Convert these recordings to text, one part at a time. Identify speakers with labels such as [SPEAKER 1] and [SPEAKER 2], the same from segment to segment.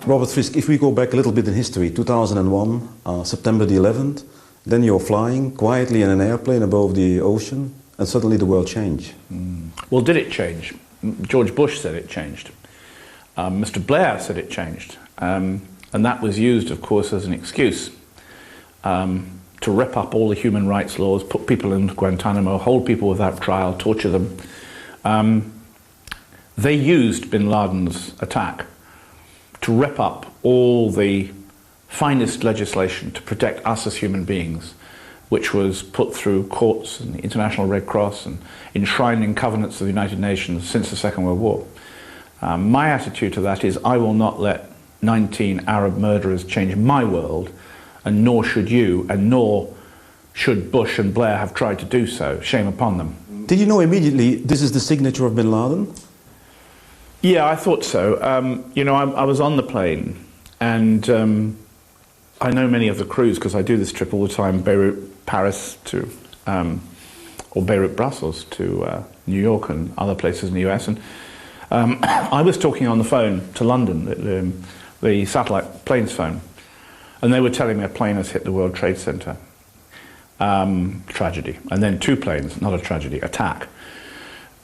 [SPEAKER 1] Robert Fisk, if we go back a little bit in history, 2001, September the 11th, then you're flying quietly in an airplane above the ocean, and suddenly the world changed.
[SPEAKER 2] Well, did it change? George Bush said it changed. Mr. Blair said it changed. And that was used, of course, as an excuse to rip up all the human rights laws, put people in Guantanamo, hold people without trial, torture them. They used bin Laden's attack to rip up all the finest legislation to protect us as human beings, which was put through courts and the International Red Cross and enshrined in covenants of the United Nations since the Second World War. My attitude to that is I will not let 19 Arab murderers change my world, and nor should you, and nor should Bush and Blair have tried to do so. Shame upon them.
[SPEAKER 1] Did you know immediately this is the signature of bin Laden?
[SPEAKER 2] Yeah, I thought so. You know, I was on the plane, and I know many of the crews because I do this trip all the time, Beirut, Paris to, or Beirut, Brussels to New York and other places in the US. And I was talking on the phone to London, the satellite plane's phone, and they were telling me a plane has hit the World Trade Center. Tragedy. And then two planes, not a tragedy, attack.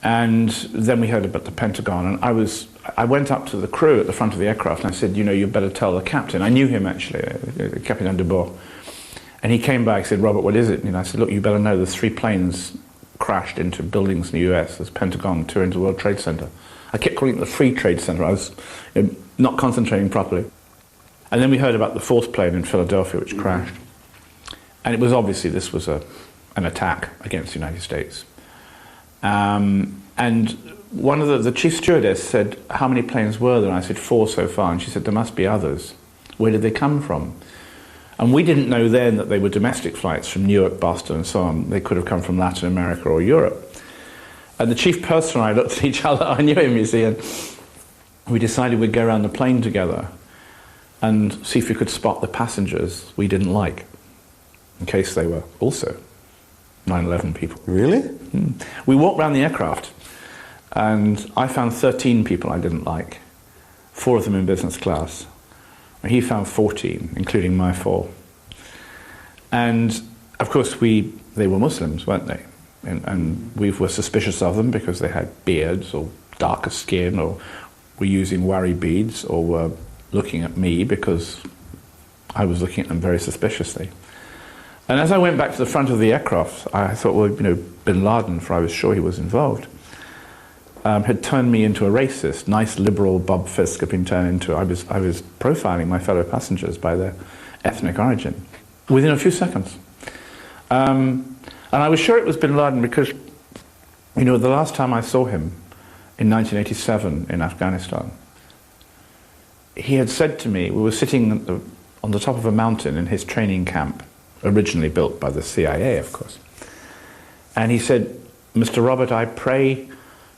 [SPEAKER 2] And then we heard about the Pentagon, and I went up to the crew at the front of the aircraft and I said, you know, you better tell the captain. I knew him actually, Captain de Boer. And he came back and said, Robert, what is it? And I said, look, you better know there's 3 planes crashed into buildings in the US. There's Pentagon, 2 into the World Trade Center. I kept calling it the Free Trade Center. I was not concentrating properly. And then we heard about the 4th plane in Philadelphia, which crashed. And it was obviously this was an attack against the United States. And one of the chief stewardess said, how many planes were there? And I said, 4 so far. And she said, there must be others. Where did they come from? And we didn't know then that they were domestic flights from Newark, Boston, and so on. They could have come from Latin America or Europe. And the chief purser and I looked at each other. I knew him, you see, and we decided we'd go around the plane together and see if we could spot the passengers we didn't like, in case they were also 9/11 people.
[SPEAKER 1] Really?
[SPEAKER 2] We walked around the aircraft, and I found 13 people I didn't like, 4 of them in business class. He found 14, including my 4. And of course they were Muslims, weren't they? And we were suspicious of them because they had beards or darker skin, or were using wari beads, or were looking at me because I was looking at them very suspiciously. And as I went back to the front of the aircraft, I thought, well, you know, bin Laden, for I was sure he was involved, had turned me into a racist. Nice liberal Bob Fisk had been turned into, I was profiling my fellow passengers by their ethnic origin within a few seconds. And I was sure it was bin Laden because, you know, the last time I saw him in 1987 in Afghanistan, he had said to me, we were sitting on the top of a mountain in his training camp, originally built by the CIA, of course. And he said, Mr. Robert, I pray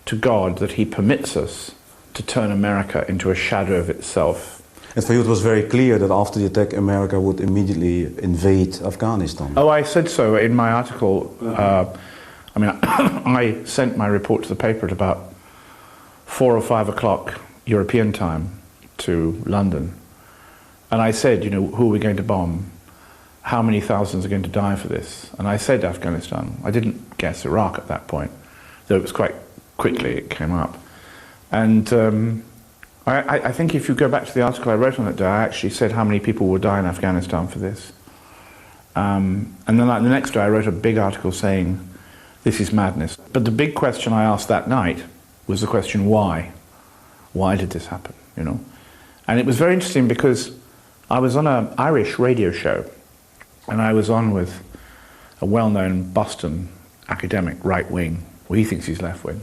[SPEAKER 2] to God that he permits us to turn America into a shadow of itself.
[SPEAKER 1] And for you it was very clear that after the attack America would immediately invade Afghanistan.
[SPEAKER 2] Oh, I said so in my article. I mean, I sent my report to the paper at about 4 or 5 o'clock European time to London. And I said, you know, who are we going to bomb? How many thousands are going to die for this? And I said Afghanistan. I didn't guess Iraq at that point, though it was quite quickly it came up. And I think if you go back to the article I wrote on that day, I actually said how many people will die in Afghanistan for this. And then the next day I wrote a big article saying, this is madness. But the big question I asked that night was the question, why? Why did this happen, you know? And it was very interesting because I was on an Irish radio show, and I was on with a well-known Boston academic, right-wing, well, he thinks he's left-wing,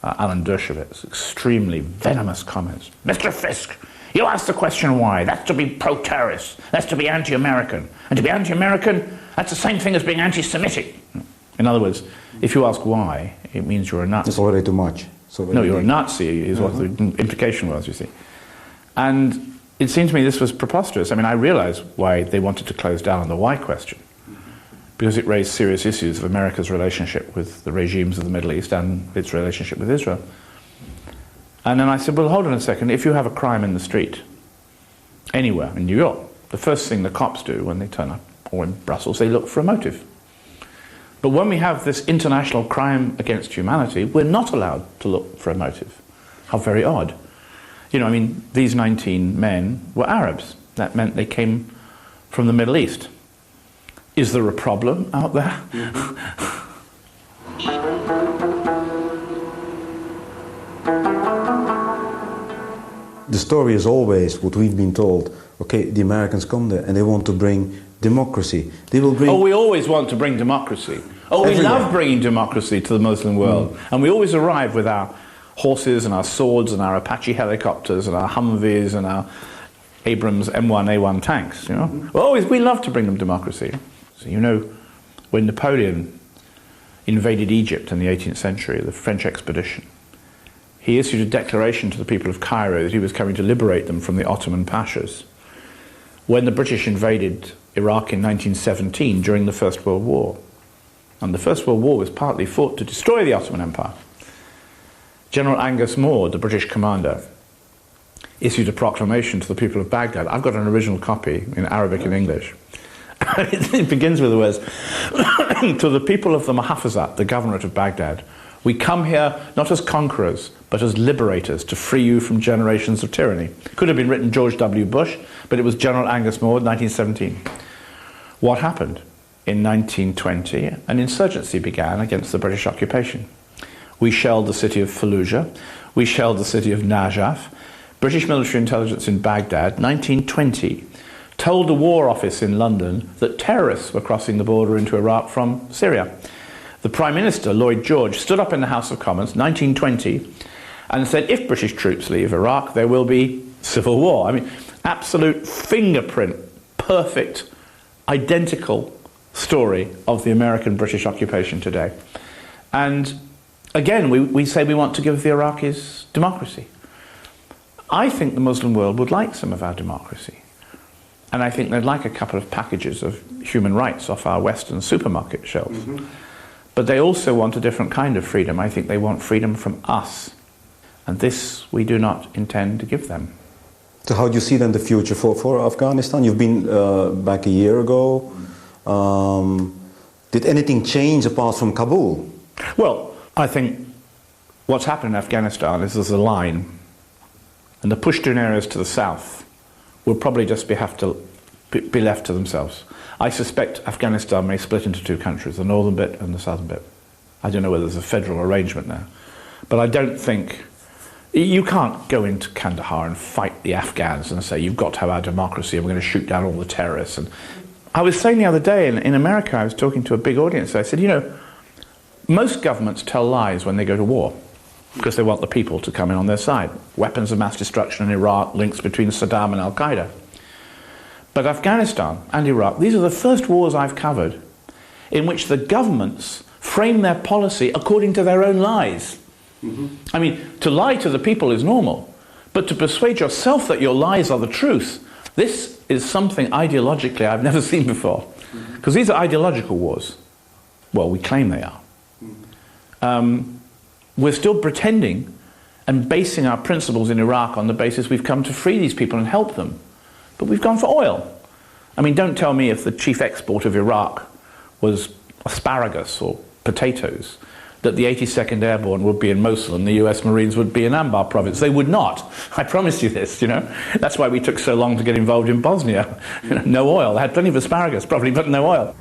[SPEAKER 2] Alan Dershowitz, extremely venomous comments. Mr. Fisk, you asked the question why. That's to be pro-terrorist. That's to be anti-American. And to be anti-American, that's the same thing as being anti-Semitic. In other words, if you ask why, it means you're a Nazi.
[SPEAKER 1] It's already too much.
[SPEAKER 2] No, you're a Nazi is what the implication was, you see. And it seemed to me this was preposterous. I mean, I realized why they wanted to close down on the why question, because it raised serious issues of America's relationship with the regimes of the Middle East and its relationship with Israel. And then I said, well, hold on a second. If you have a crime in the street, anywhere in New York, the first thing the cops do when they turn up, or in Brussels, they look for a motive. But when we have this international crime against humanity, we're not allowed to look for a motive. How very odd. You know, I mean, these 19 men were Arabs. That meant they came from the Middle East. Is there a problem out there?
[SPEAKER 1] The story is always what we've been told. Okay, the Americans come there and they want to bring democracy. They will bring...
[SPEAKER 2] Oh, we always want to bring democracy. Oh, we love bringing democracy to the Muslim world. And we always arrive with our horses and our swords and our Apache helicopters and our Humvees and our Abrams M1A1 tanks, you know. We love to bring them democracy. So, you know, when Napoleon invaded Egypt in the 18th century, the French expedition, he issued a declaration to the people of Cairo that he was coming to liberate them from the Ottoman pashas. When the British invaded Iraq in 1917 during the First World War, and the First World War was partly fought to destroy the Ottoman Empire, General Angus Moore, the British commander, issued a proclamation to the people of Baghdad. I've got an original copy in Arabic and English. It begins with the words, to the people of the Muhafazat, the governorate of Baghdad, we come here not as conquerors, but as liberators to free you from generations of tyranny. Could have been written George W. Bush, but it was General Angus Moore, 1917. What happened? In 1920, an insurgency began against the British occupation. We shelled the city of Fallujah. We shelled the city of Najaf. British military intelligence in Baghdad, 1920, told the War Office in London that terrorists were crossing the border into Iraq from Syria. The Prime Minister, Lloyd George, stood up in the House of Commons, 1920, and said, if British troops leave Iraq, there will be civil war. I mean, absolute fingerprint, perfect, identical story of the American-British occupation today. And again, we say we want to give the Iraqis democracy. I think the Muslim world would like some of our democracy. And I think they'd like a couple of packages of human rights off our Western supermarket shelves. But they also want a different kind of freedom. I think they want freedom from us. And this we do not intend to give them.
[SPEAKER 1] So how do you see then the future for Afghanistan? You've been back a year ago. Did anything change apart from Kabul?
[SPEAKER 2] Well, I think what's happened in Afghanistan is there's a line, and the Pashtun areas to the south will probably just have to be left to themselves. I suspect Afghanistan may split into two countries, the northern bit and the southern bit. I don't know whether there's a federal arrangement there. But I don't think... You can't go into Kandahar and fight the Afghans and say, you've got to have our democracy and we're going to shoot down all the terrorists. And I was saying the other day in America, I was talking to a big audience, I said, you know, most governments tell lies when they go to war because they want the people to come in on their side. Weapons of mass destruction in Iraq, links between Saddam and Al-Qaeda. But Afghanistan and Iraq, these are the first wars I've covered in which the governments frame their policy according to their own lies. I mean, to lie to the people is normal, but to persuade yourself that your lies are the truth, this is something ideologically I've never seen before. Because these are ideological wars. Well, we claim they are. We're still pretending and basing our principles in Iraq on the basis we've come to free these people and help them. But we've gone for oil. I mean, don't tell me if the chief export of Iraq was asparagus or potatoes, that the 82nd Airborne would be in Mosul and the US Marines would be in Anbar province. They would not. I promise you this, you know. That's why we took so long to get involved in Bosnia. You know, no oil. They had plenty of asparagus, probably, but no oil.